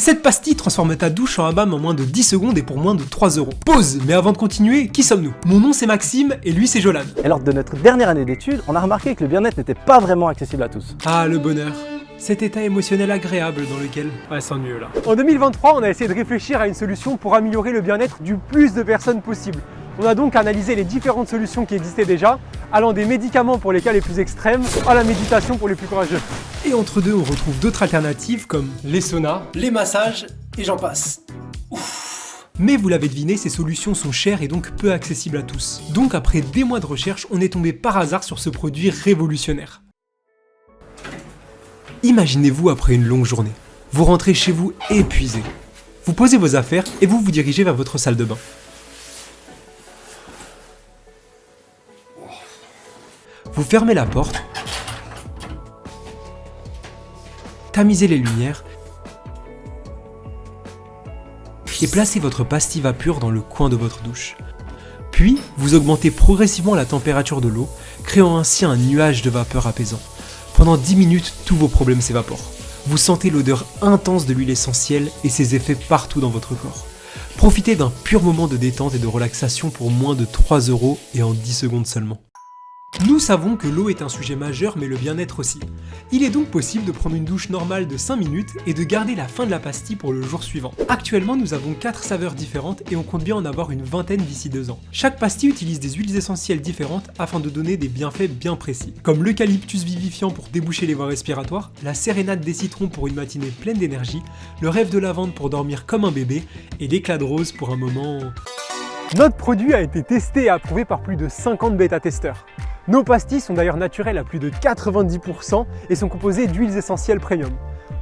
Cette pastille transforme ta douche en hammam en moins de 10 secondes et pour moins de 3 euros. Pause. Mais avant de continuer, qui sommes-nous? Mon nom c'est Maxime et lui c'est Jolan. Et lors de notre dernière année d'études, on a remarqué que le bien-être n'était pas vraiment accessible à tous. Ah, le bonheur. Cet état émotionnel agréable dans lequel... Ouais, c'est ennuyeux là. En 2023, on a essayé de réfléchir à une solution pour améliorer le bien-être du plus de personnes possible. On a donc analysé les différentes solutions qui existaient déjà, allant des médicaments pour les cas les plus extrêmes à la méditation pour les plus courageux. Et entre deux, on retrouve d'autres alternatives comme les saunas, les massages et j'en passe. Ouf. Mais vous l'avez deviné, ces solutions sont chères et donc peu accessibles à tous. Donc après des mois de recherche, on est tombé par hasard sur ce produit révolutionnaire. Imaginez-vous après une longue journée. Vous rentrez chez vous épuisé. Vous posez vos affaires et vous vous dirigez vers votre salle de bain. Vous fermez la porte, tamisez les lumières et placez votre pastille Vapure dans le coin de votre douche. Puis, vous augmentez progressivement la température de l'eau, créant ainsi un nuage de vapeur apaisant. Pendant 10 minutes, tous vos problèmes s'évaporent. Vous sentez l'odeur intense de l'huile essentielle et ses effets partout dans votre corps. Profitez d'un pur moment de détente et de relaxation pour moins de 3 € et en 10 secondes seulement. Nous savons que l'eau est un sujet majeur mais le bien-être aussi. Il est donc possible de prendre une douche normale de 5 minutes et de garder la fin de la pastille pour le jour suivant. Actuellement nous avons 4 saveurs différentes et on compte bien en avoir une vingtaine d'ici 2 ans. Chaque pastille utilise des huiles essentielles différentes afin de donner des bienfaits bien précis, comme l'eucalyptus vivifiant pour déboucher les voies respiratoires, la sérénade des citrons pour une matinée pleine d'énergie, le rêve de lavande pour dormir comme un bébé et l'éclat de rose pour un moment... Notre produit a été testé et approuvé par plus de 50 bêta-testeurs. Nos pastilles sont d'ailleurs naturelles à plus de 90% et sont composées d'huiles essentielles premium.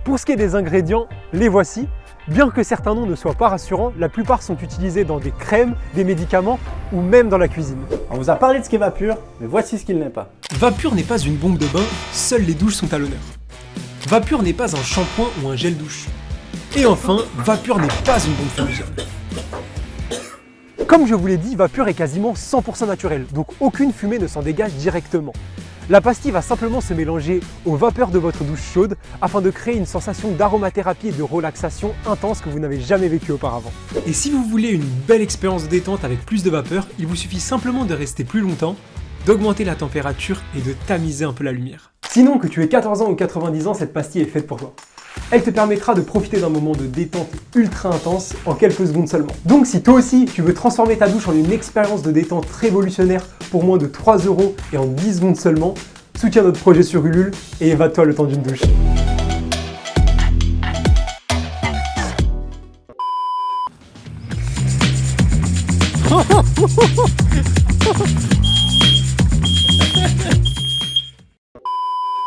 Pour ce qui est des ingrédients, les voici. Bien que certains noms ne soient pas rassurants, la plupart sont utilisés dans des crèmes, des médicaments ou même dans la cuisine. On vous a parlé de ce qu'est Vapure, mais voici ce qu'il n'est pas. Vapure n'est pas une bombe de bain, seules les douches sont à l'honneur. Vapure n'est pas un shampoing ou un gel douche. Et enfin, Vapure n'est pas une bombe fumigène. Comme je vous l'ai dit, Vapure est quasiment 100% naturel, donc aucune fumée ne s'en dégage directement. La pastille va simplement se mélanger aux vapeurs de votre douche chaude afin de créer une sensation d'aromathérapie et de relaxation intense que vous n'avez jamais vécue auparavant. Et si vous voulez une belle expérience de détente avec plus de vapeur, il vous suffit simplement de rester plus longtemps, d'augmenter la température et de tamiser un peu la lumière. Sinon, que tu aies 14 ans ou 90 ans, cette pastille est faite pour toi. Elle te permettra de profiter d'un moment de détente ultra intense en quelques secondes seulement. Donc si toi aussi tu veux transformer ta douche en une expérience de détente révolutionnaire pour moins de 3 € et en 10 secondes seulement, soutiens notre projet sur Ulule et évade-toi le temps d'une douche.